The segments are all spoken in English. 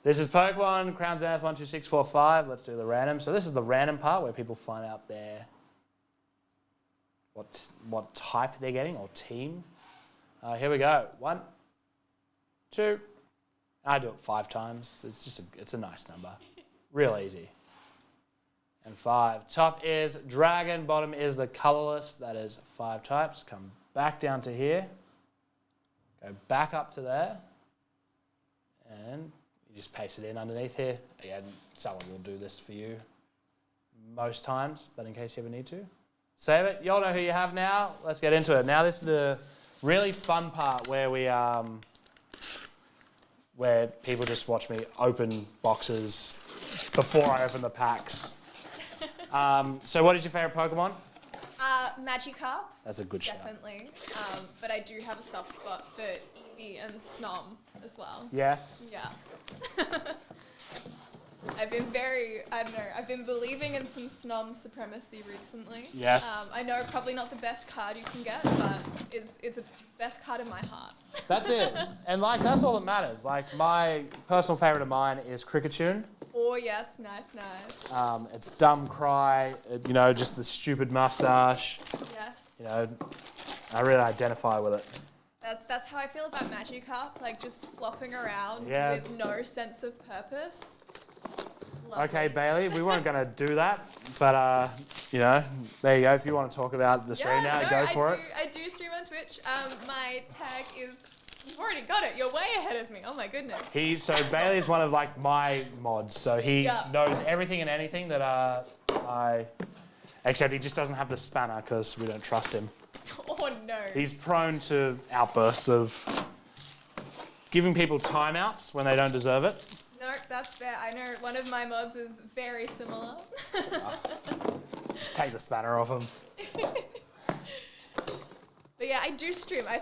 This is Pokemon Crown Zenith 1, 2, 6, 4, 5. Let's do the random. So this is the random part where people find out what type they're getting or team. Here we go. 1, 2. I do it 5 times. It's a nice number. Real easy. And 5. Top is dragon. Bottom is the colorless. That is 5 types. Come back down to here. Go back up to there. And you just paste it in underneath here. Again, someone will do this for you most times, but in case you ever need to. Save it. You all know who you have now. Let's get into it. Now this is the really fun part where where people just watch me open boxes before I open the packs. So what is your favourite Pokemon? Magikarp. That's a good shout. Definitely. But I do have a soft spot for Eevee and Snom as well. Yes. Yeah. I've been believing in some Snom supremacy recently. Yes. I know probably not the best card you can get, but it's a best card in my heart. That's it. And that's all that matters. My personal favourite of mine is Cricketune. Oh yes, nice. It's dumb cry, just the stupid mustache. Yes. I really identify with it. That's how I feel about Magikarp, just flopping around with no sense of purpose. Okay, Bailey, we weren't going to do that, but, there you go. If you want to talk about the stream now, go for it. I do stream on Twitch. My tag is... You've already got it. You're way ahead of me. Oh, my goodness. Bailey's one of, my mods, so he knows everything and anything that except he just doesn't have the spanner because we don't trust him. Oh, no. He's prone to outbursts of giving people timeouts when they don't deserve it. No, that's fair. I know one of my mods is very similar. Just take the spanner off him. But yeah, I do stream. I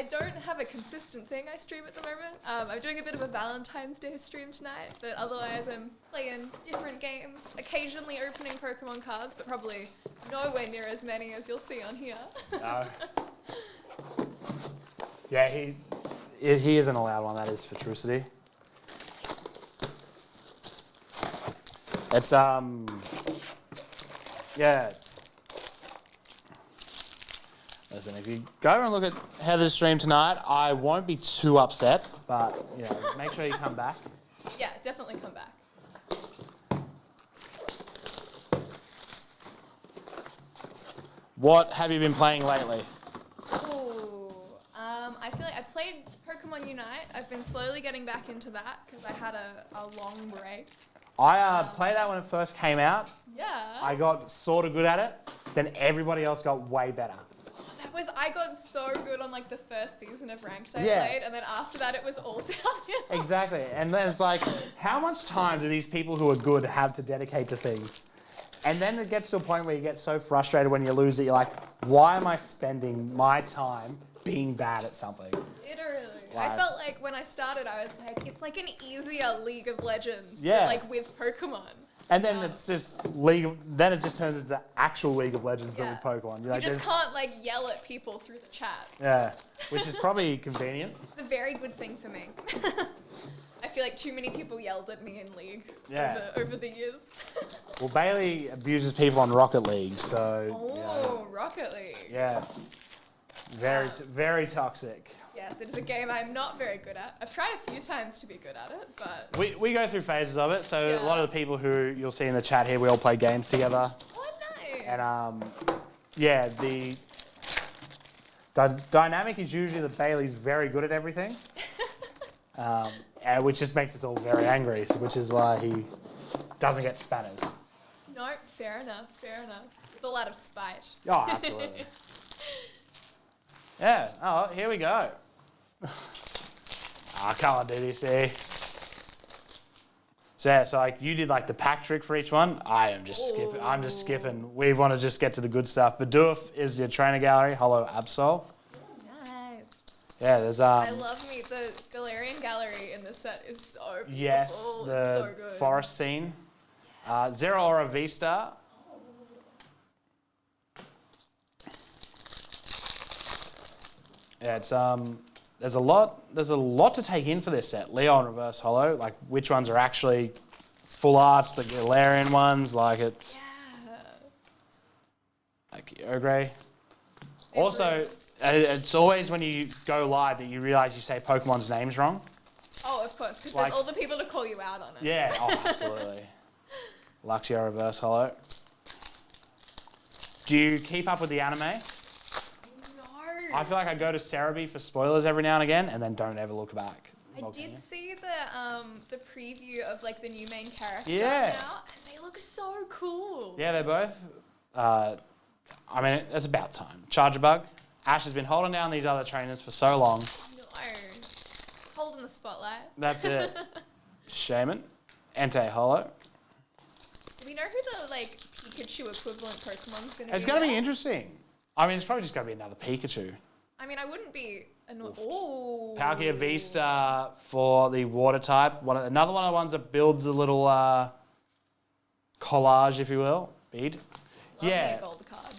don't have a consistent thing I stream at the moment. I'm doing a bit of a Valentine's Day stream tonight, but otherwise I'm playing different games, occasionally opening Pokemon cards, but probably nowhere near as many as you'll see on here. No. Yeah, he isn't allowed one, that is for Trucity. It's, yeah. Listen, if you go and look at Heather's stream tonight, I won't be too upset, but, make sure you come back. Yeah, definitely come back. What have you been playing lately? Ooh, I feel like I played Pokemon Unite. I've been slowly getting back into that because I had a long break. I played that when it first came out. Yeah. I got sort of good at it, then everybody else got way better. I got so good on the first season of Ranked I played, and then after that it was all downhill. Exactly, and then it's how much time do these people who are good have to dedicate to things? And then it gets to a point where you get so frustrated when you lose that you're like, why am I spending my time being bad at something? Literally. I felt like when I started, I was like, it's like an easier League of Legends, but with Pokemon. And then it's just then it just turns into actual League of Legends, but with Pokemon. You just can't yell at people through the chat. Yeah, which is probably convenient. It's a very good thing for me. I feel like too many people yelled at me in League over the years. Well, Bailey abuses people on Rocket League, so... Oh, Rocket League. Yes. Very toxic. Yes, it is a game I'm not very good at. I've tried a few times to be good at it, but... We go through phases of it, so a lot of the people who you'll see in the chat here, we all play games together. Oh, nice. And, the dynamic is usually that Bailey's very good at everything, which just makes us all very angry, which is why he doesn't get spanners. No, fair enough. It's all out of spite. Oh, absolutely. Yeah. Oh, here we go. Come on, DDC. So you did the pack trick for each one. I am just skipping. I'm just skipping. We want to just get to the good stuff. Bidoof is your trainer gallery. Hollow Absol. Nice. Yeah, there's I love the Galarian gallery in this set is so beautiful. Yes, the it's so good. forest scene. Zero Aura V-Star. Yeah, it's there's a lot to take in for this set. Leon reverse holo, like which ones are actually full arts, the Galarian ones, like it's like Ogre. Also, it's always when you go live that you realise you say Pokemon's names wrong. Oh, of course, because Like- there's all the people to call you out on it. Yeah, oh, absolutely. Luxio reverse holo. Do you keep up with the anime? No. I feel like I go to Cerebi for spoilers every now and again, and then don't ever look back. I did see the preview of like the new main character Yeah. now, and they look so cool. Yeah, they're both. I mean, it's about time. Charger Bug. Ash has been holding down these other trainers for so long. No. Holding the spotlight. That's it. Shaman. Entei holo. Do we know who the like Pikachu equivalent Pokemon's gonna be? It's going to be there? interesting. I mean, it's probably just going to be another Pikachu. I mean, I wouldn't be annoyed. Oh. Palkia V-Star for the water type. Another one of the ones that builds a little collage, if you will. Bead. Yeah. Gold card.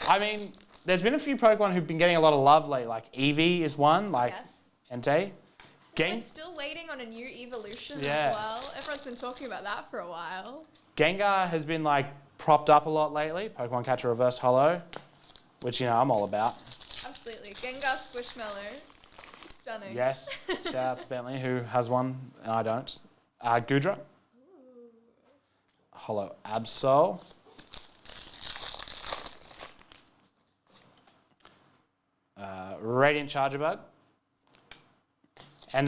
I mean, there's been a few Pokemon who've been getting a lot of love lately. Like Eevee is one, like Yes. Entei. We're still waiting on a new evolution as well. Everyone's been talking about that for a while. Gengar has been like propped up a lot lately. Pokemon Catcher Reverse Holo, which I'm all about. Absolutely. Gengar Squishmallow. Stunning. Yes. Shout out to Bentley who has one and I don't. Gudra. Holo Absol. Radiant Charger Bug. And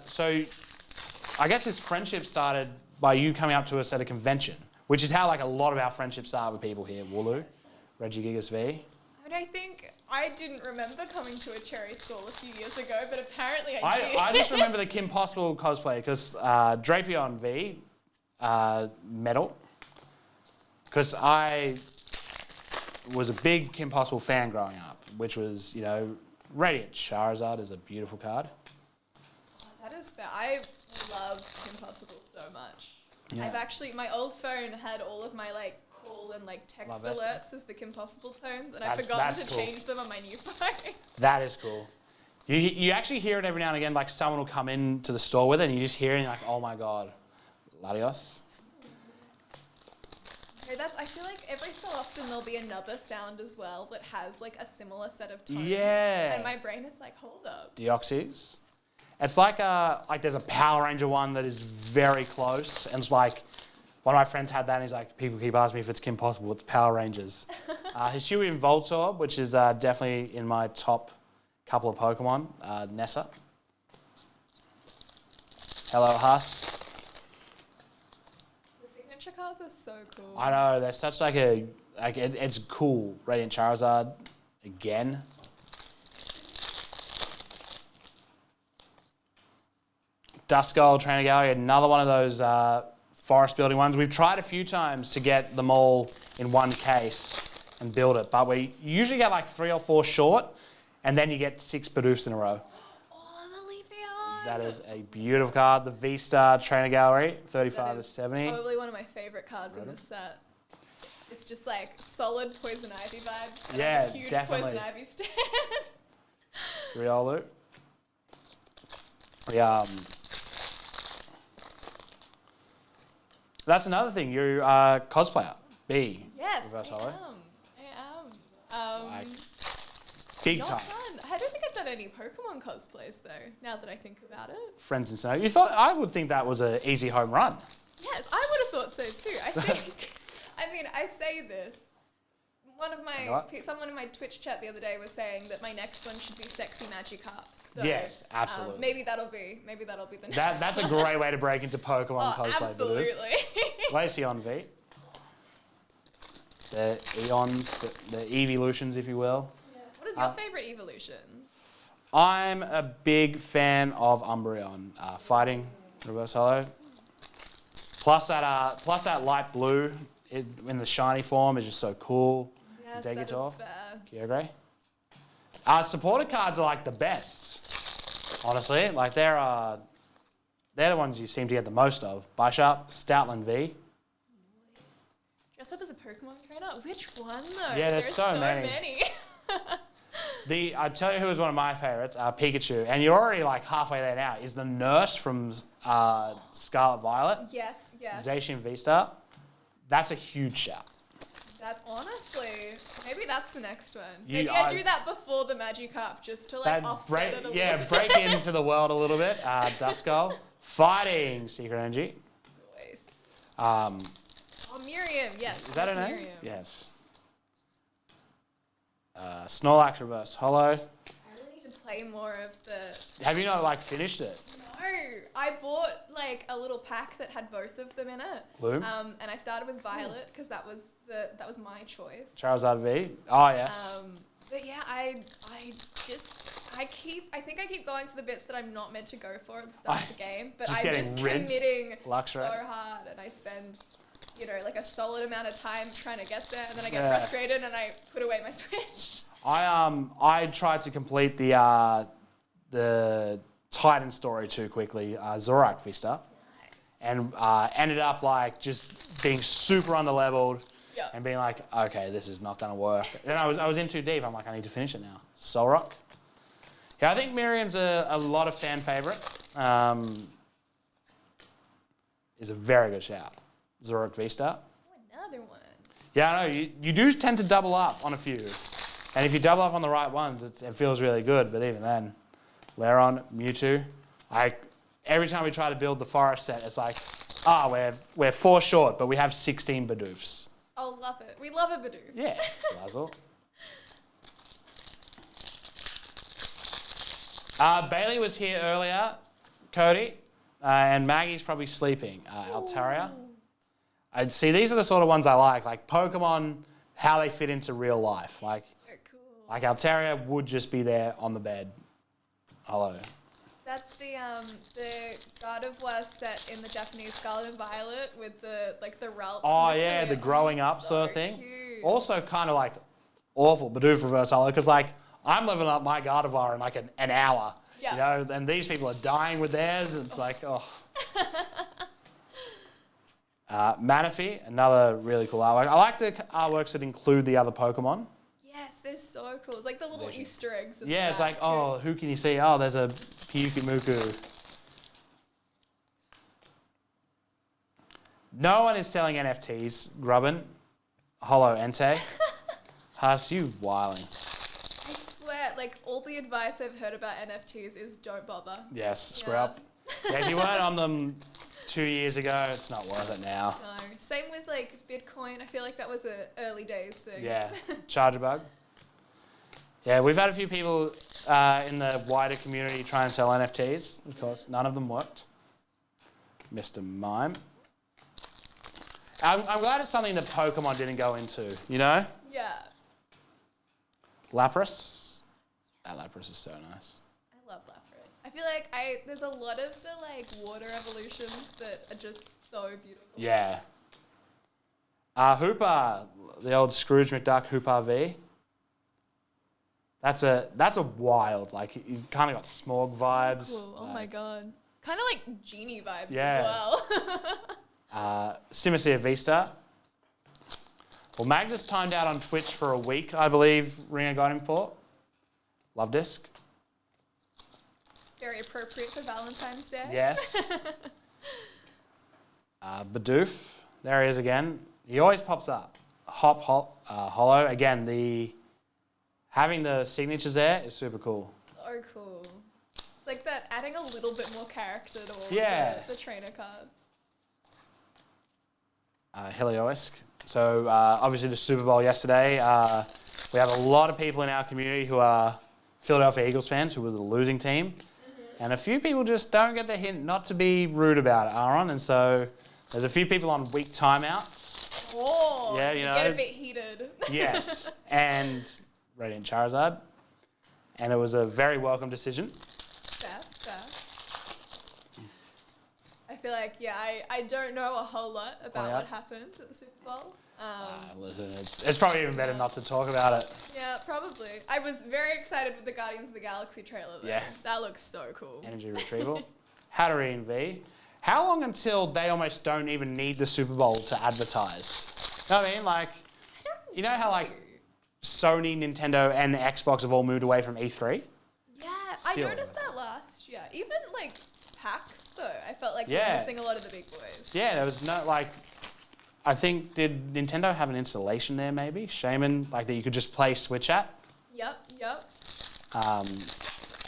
so I guess this friendship started by you coming up to us at a convention, which is how like a lot of our friendships start with people here. Wooloo, Regigigas V. I mean, I think I didn't remember coming to a cherry stall a few years ago, but apparently I did. I just remember the Kim Possible cosplay because Drapion V, metal, because I was a big Kim Possible fan growing up, which was, Radiant Charizard is a beautiful card. That is fair. I love Kim Possible so much. Yeah. I've actually, my old phone had all of my like call and like text Love that. alerts as the Kim Possible tones, and I've forgotten to change them on my new phone. That is cool. You actually hear it every now and again, like someone will come into the store with it and you just hear it and you're like, oh my God. Latios. Okay, I feel like every so often there'll be another sound as well that has like a similar set of tones. Yeah. And my brain is like, hold up. Deoxys. It's like there's a Power Ranger one that is very close, and it's like one of my friends had that, and he's like, people keep asking me if it's Kim Possible. It's Power Rangers. Hisuian Voltorb, which is definitely in my top couple of Pokemon. Nessa. Hello, Huss. The signature cards are so cool. I know they're such it's cool. Radiant Charizard again. Duskull, Trainer Gallery, another one of those forest building ones. We've tried a few times to get them all in one case and build it, but we usually get like 3 or 4 short, and then you get 6 Bidoofs in a row. Oh, the Leafeon! That is a beautiful card. The V-Star Trainer Gallery, 35 to 70. Probably one of my favourite cards in this set. It's just like solid Poison Ivy vibes. And Yeah, a huge definitely. Poison Ivy stand. Riolu. That's another thing. You're a cosplayer. B. Yes, Reverse I holo. am. Like, big Not time. fun. I don't think I've done any Pokemon cosplays though, now that I think about it. Friends and Snow. I would think that was an easy home run. Yes, I would have thought so too. I think, I say this. Someone in my Twitch chat the other day was saying that my next one should be Sexy Magikarp. So, Yes, absolutely. Maybe that'll be the next That's one. a great way to break into Pokemon cosplay. Absolutely. Glaceon V. The Eons, the evolutions, if you will. Yes. What is your favourite evolution? I'm a big fan of Umbreon. Fighting, reverse holo. Plus that light blue in the shiny form is just so cool. Yes, that is fair. Kyogre. Supporter cards are like the best, honestly. Like they're the ones you seem to get the most of. Bisharp, Stoutland V. Dress up as a Pokemon trainer? Which one though? Yeah, there's so many. I tell you who was one of my favorites, Pikachu, and you're already like halfway there now. Is the nurse from Scarlet Violet? Yes, yes. Zacian V-Star. That's a huge shout. That's honestly, maybe that's the next one. Maybe I do that before the Magikarp just to like offset it a little bit. Yeah, break into the world a little bit. Duskull. Fighting Secret Energy. Always. Oh, Miriam, yes. Is that her name? Miriam. Yes. Snorlax Reverse Hollow. I really need to play more of the... Have you not like finished it? No, I bought like a little pack that had both of them in it. Bloom? And I started with Violet because that was my choice. Charizard V. Oh yes. But yeah, I think I keep going for the bits that I'm not meant to go for at the start of the game, but I'm just committing so hard, and I spend, like a solid amount of time trying to get there, and then I get frustrated and I put away my Switch. I tried to complete the Titan story too quickly, Zorak Vista, and ended up like just being super underleveled. Yep. And being like, okay, this is not going to work. Then I was in too deep. I'm like, I need to finish it now. Solrock. Yeah, I think Miriam's a lot of fan favourite. Is a very good shout. Zoroark V-Star. Oh, another one. Yeah, I know. You do tend to double up on a few. And if you double up on the right ones, it feels really good. But even then, Lairon, Mewtwo. Every time we try to build the forest set, it's like, we're 4 short, but we have 16 Bidoofs. Oh, love it. We love a Bidoof. Yeah, Slazzle. Bailey was here earlier, Cody, and Maggie's probably sleeping. Altaria. I'd see these are the sort of ones I like Pokemon, how they fit into real life. Like, so cool. Like Altaria would just be there on the bed. Hello. That's the God of War set in the Japanese Scarlet and Violet with the Ralts. Oh yeah, the growing up so sort of thing. Cute. Also kind of like awful Bidoof reverse holo because like I'm leveling up my Gardevoir in like an hour. Yeah. And these people are dying with theirs. And it's like Manaphy, another really cool artwork. I like the artworks that include the other Pokemon. Yes, they're so cool. It's like the little Easter eggs. Yeah, it's like, who can you see? Oh, there's a Pyukimuku. No one is selling NFTs, Grubbin. Holo Entei. Huss, you whiling. I swear, like, all the advice I've heard about NFTs is don't bother. Yes, screw up. Yeah, if you weren't on them 2 years ago, it's not worth it now. No. Same with, like, Bitcoin. I feel like that was an early days thing. Yeah. Chargebug. Yeah, we've had a few people in the wider community try and sell NFTs. Of course, none of them worked. Mr. Mime. I'm glad it's something that Pokemon didn't go into, you know? Yeah. Lapras. That Lapras is so nice. I love Lapras. I feel like there's a lot of the like water evolutions that are just so beautiful. Yeah. Hooper, the old Scrooge McDuck Hooper V. That's a wild, like you kind of got Smog vibes. Cool. Oh my god. Kind of like genie vibes as well. Simisear V-Star. Well, Magnus timed out on Twitch for a week, I believe Ringer got him for. Love Disc. Very appropriate for Valentine's Day. Yes. Bidoof. There he is again. He always pops up. Holo. Again, having the signatures there is super cool. So cool. It's like that, adding a little bit more character to all the trainer cards. Helioisk. So obviously the Super Bowl yesterday, we have a lot of people in our community who are Philadelphia Eagles fans who were the losing team. Mm-hmm. And a few people just don't get the hint not to be rude about it, Aaron. And so there's a few people on weak timeouts. Oh, yeah, you know. Get a bit heated. Yes. And Radiant Charizard. And it was a very welcome decision. Fair. I feel like, I don't know a whole lot about what happened at the Super Bowl. Listen, it's probably even better not to talk about it. Yeah, probably. I was very excited with the Guardians of the Galaxy trailer, though. Yes. That looks so cool. Energy Retrieval. Hatterene V. How long until they almost don't even need the Super Bowl to advertise? You know what I mean? Like, you know how like Sony, Nintendo, and Xbox have all moved away from E3. Yeah, I Silly. noticed that last year. Even like PAX though, I felt like Yeah. we're missing a lot of the big boys. Yeah, there was no like. I think did Nintendo have an installation there? Maybe Shaman, like that you could just play Switch at. Yep.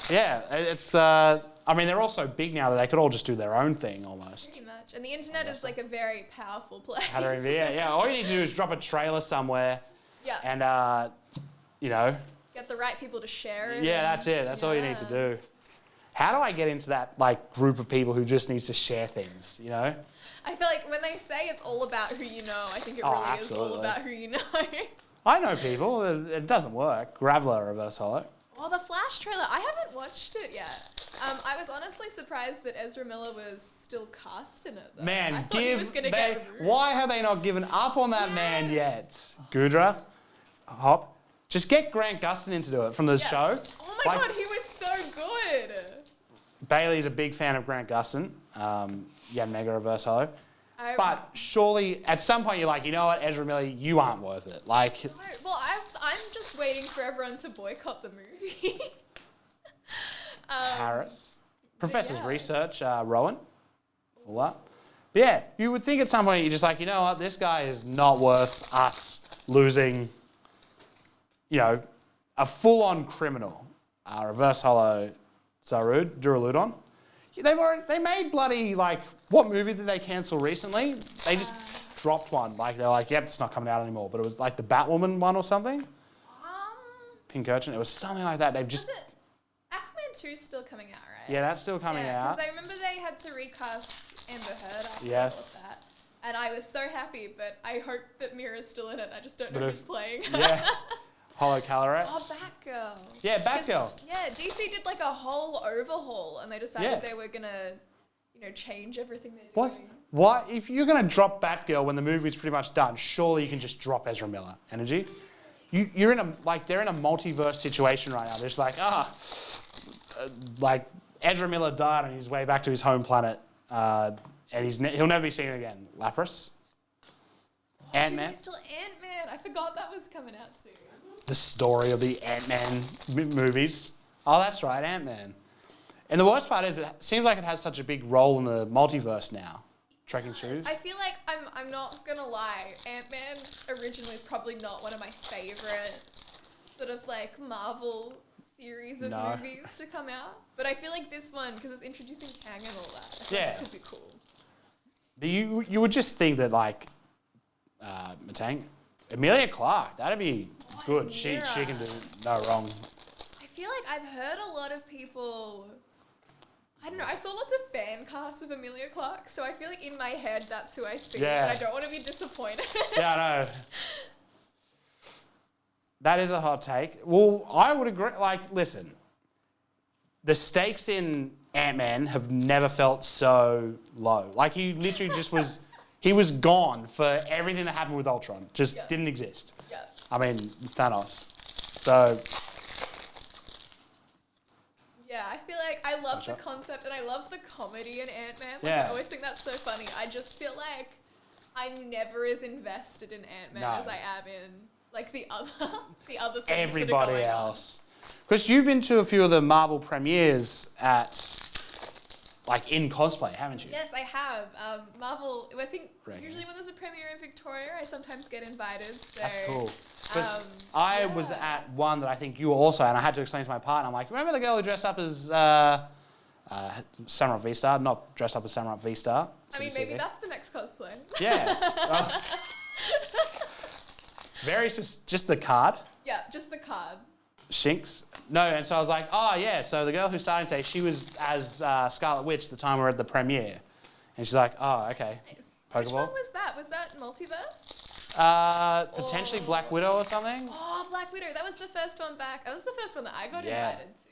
Yeah, it's. I mean, they're all so big now that they could all just do their own thing almost. Pretty much. And the internet is like a very powerful place. Yeah. All you need to do is drop a trailer somewhere. Yeah. And you know. Get the right people to share it. Yeah, that's it. That's all you need to do. How do I get into that like group of people who just needs to share things? You know. I feel like when they say it's all about who you know, I think it Oh, really is absolutely. all about who you know. I know people. It doesn't work. Graveler reverse holo. Well, the Flash trailer, I haven't watched it yet. I was honestly surprised that Ezra Miller was still cast in it, though. I Man, thought he was gonna get removed. why have they not given up on that man yet? Gudra, Hop, just get Grant Gustin in to do it from the show. Oh my god, he was so good. Bailey's a big fan of Grant Gustin. Yeah, Mega Reverse Holo. But surely at some point you're like, you know what, Ezra Miller, you aren't worth it. Like, No, well, I'm just waiting for everyone to boycott the movie. Harris, Professor's yeah. Research, Rowan, all that. But yeah, you would think at some point you're just like, you know what, this guy is not worth us losing, you know, a full-on criminal. Reverse Holo, Zarud, Duraludon. They made bloody, like, what movie did they cancel recently? They just dropped one. Like, they're like, yep, it's not coming out anymore. But it was like the Batwoman one or something. Pink Urchin. It was something like that. They've just... Was it Aquaman 2 still coming out, right? Yeah, that's still coming out. Because I remember they had to recast Amber Heard after Yes. all of that. And I was so happy, but I hope that Mira's still in it. I just don't know But who's playing. Yeah. Holo Calyrex. Oh, Batgirl. Yeah, Batgirl. Yeah, DC did like a whole overhaul, and they decided Yeah. they were gonna, change everything they're What? doing. What? If you're going to drop Batgirl when the movie's pretty much done, surely you can just drop Ezra Miller. Energy? You're in they're in a multiverse situation right now. They're just like, like Ezra Miller died on his way back to his home planet, and he'll never be seen again. Lapras. Ant-Man. It's still Ant-Man. I forgot that was coming out soon. The story of the Ant-Man movies. Oh, that's right, Ant-Man. And the worst part is it seems like it has such a big role in the multiverse now. Trekking shoes. I feel like I'm not gonna lie. Ant-Man originally is probably not one of my favorite sort of like Marvel series of movies to come out. But I feel like this one, because it's introducing Kang and all that, I think it could be cool. But you would just think that like Matang, Emilia Clarke, that'd be good. She can do no wrong. I feel like I've heard a lot of people. I don't know. I saw lots of fan casts of Emilia Clarke, so I feel like in my head that's who I see. Yeah. But I don't want to be disappointed. Yeah, I know. That is a hot take. Well, I would agree. Like, listen, the stakes in Ant-Man have never felt so low. Like, he literally just was, he was gone for everything that happened with Ultron. Just didn't exist. Yeah. I mean, Thanos. So... Yeah, I feel like I love the concept and I love the comedy in Ant-Man. Like, Yeah. I always think that's so funny. I just feel like I'm never as invested in Ant-Man as I am in like the other things Everybody that are going else. Because you've been to a few of the Marvel premieres at, like, in cosplay, haven't you? Yes, I have. Marvel, I think Regular. usually when there's a premiere in Victoria, I sometimes get invited. So, That's cool. I was at one that I think you were also at, and I had to explain to my partner, I'm like, remember the girl who dressed up as Samurai V-Star? Not dressed up as Samurai V-Star. I mean, maybe that's the next cosplay. Yeah. Just the card. Yeah, just the card. Shinx. No, and so I was like, oh yeah, so the girl who's starting today, she was as Scarlet Witch the time we were at the premiere. And she's like, oh, okay. Nice. Pokeball. Which one was that? Was that Multiverse? Potentially Black Widow or something. Oh, Black Widow. That was the first one back. That was the first one that I got invited to.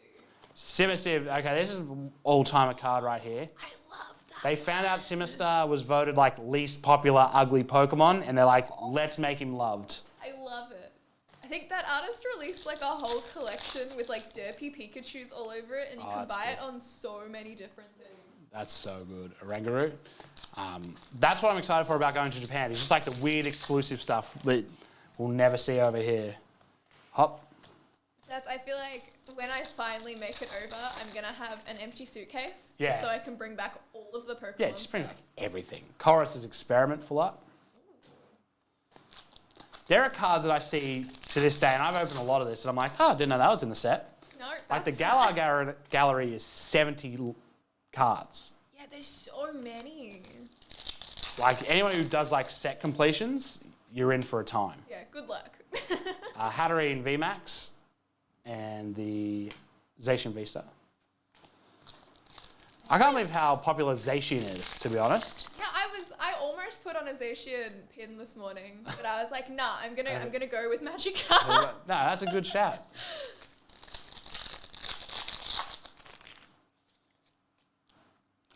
Simister. Okay, this is all-timer card right here. I love that. They found out Simister was voted like least popular ugly Pokemon, and they're like, let's make him loved. I love it. I think that artist released like a whole collection with like derpy Pikachus all over it, and you can buy it on so many different things. That's so good. Orangaroo. That's what I'm excited for about going to Japan. It's just like the weird exclusive stuff that we'll never see over here. Hop. I feel like when I finally make it over, I'm going to have an empty suitcase. Yeah. Just so I can bring back all of the Pokemon Yeah, just bring stuff. everything. Chorus's Experiment full up. There are cards that I see to this day, and I've opened a lot of this, and I'm like, oh, I didn't know that was in the set. No, Like the that's Galar gallery is 70 cards. Yeah, there's so many. Like anyone who does like set completions, you're in for a time. Yeah, good luck. Hatterene VMAX and the Zacian Vista. I can't believe how popular Zacian is, to be honest. Yeah, I almost put on a Zacian pin this morning, but I was like, nah, I'm gonna go with Magikarp. No, that's a good shout.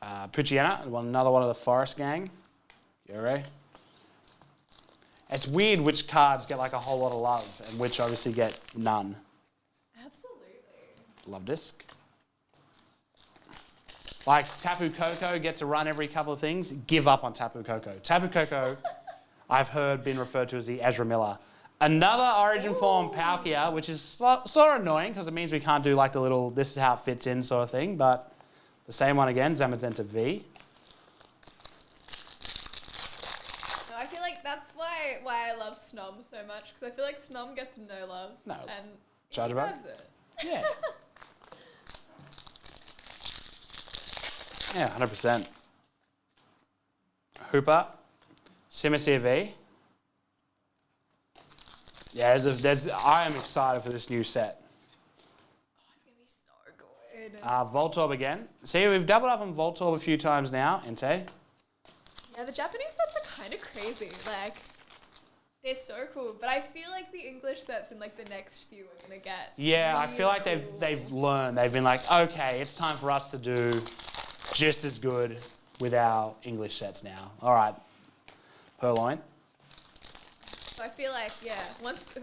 Poochyena, another one of the Forest Gang. Gyure. It's weird which cards get like a whole lot of love and which obviously get none. Absolutely. Love Disc. Like Tapu Koko gets a run every couple of things. Give up on Tapu Koko. Tapu Koko, I've heard been referred to as the Ezra Miller. Another Origin form Palkia, which is sort of annoying because it means we can't do like the little this is how it fits in sort of thing, but the same one again, Zamazenta V. No, I feel like that's why I love Snom so much, because I feel like Snom gets no love. No. And he Charge about deserves it. Yeah. Yeah, 100%. Hooper, Simisear V. Yeah, I am excited for this new set. Oh, it's gonna be so good. Voltorb again. See, we've doubled up on Voltorb a few times now, Inte. Yeah, the Japanese sets are kind of crazy. Like, they're so cool. But I feel like the English sets in like the next few are gonna get. Yeah, I really feel like cool. they've learned. They've been like, okay, it's time for us to do just as good with our English sets now. All right, Purloin. So I feel like, yeah,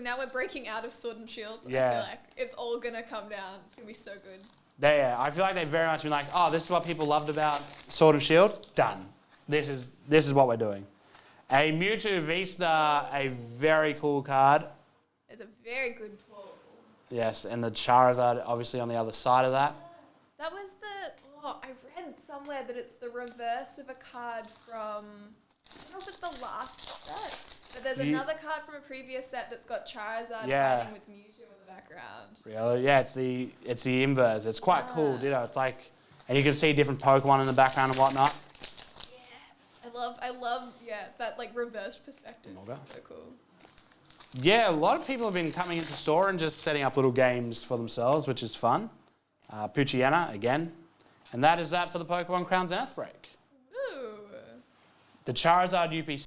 now we're breaking out of Sword and Shield. Yeah. I feel like it's all gonna come down. It's gonna be so good. I feel like they've very much been like, oh, this is what people loved about Sword and Shield. Done. This is what we're doing. A Mewtwo V-Star, a very cool card. It's a very good pull. Yes, and the Charizard obviously on the other side of that. That was I read somewhere that it's the reverse of a card from, I don't know if it's the last set, but there's another card from a previous set that's got Charizard fighting with Mewtwo in the background. Really? Yeah, it's the inverse. It's quite cool, ditto. It's like, and you can see different Pokemon in the background and whatnot. Yeah, I love that like reversed perspective. It's so cool. Yeah, a lot of people have been coming into store and just setting up little games for themselves, which is fun. Poochyena again. And that is that for the Pokemon Crown Zenith break. Ooh. The Charizard UPC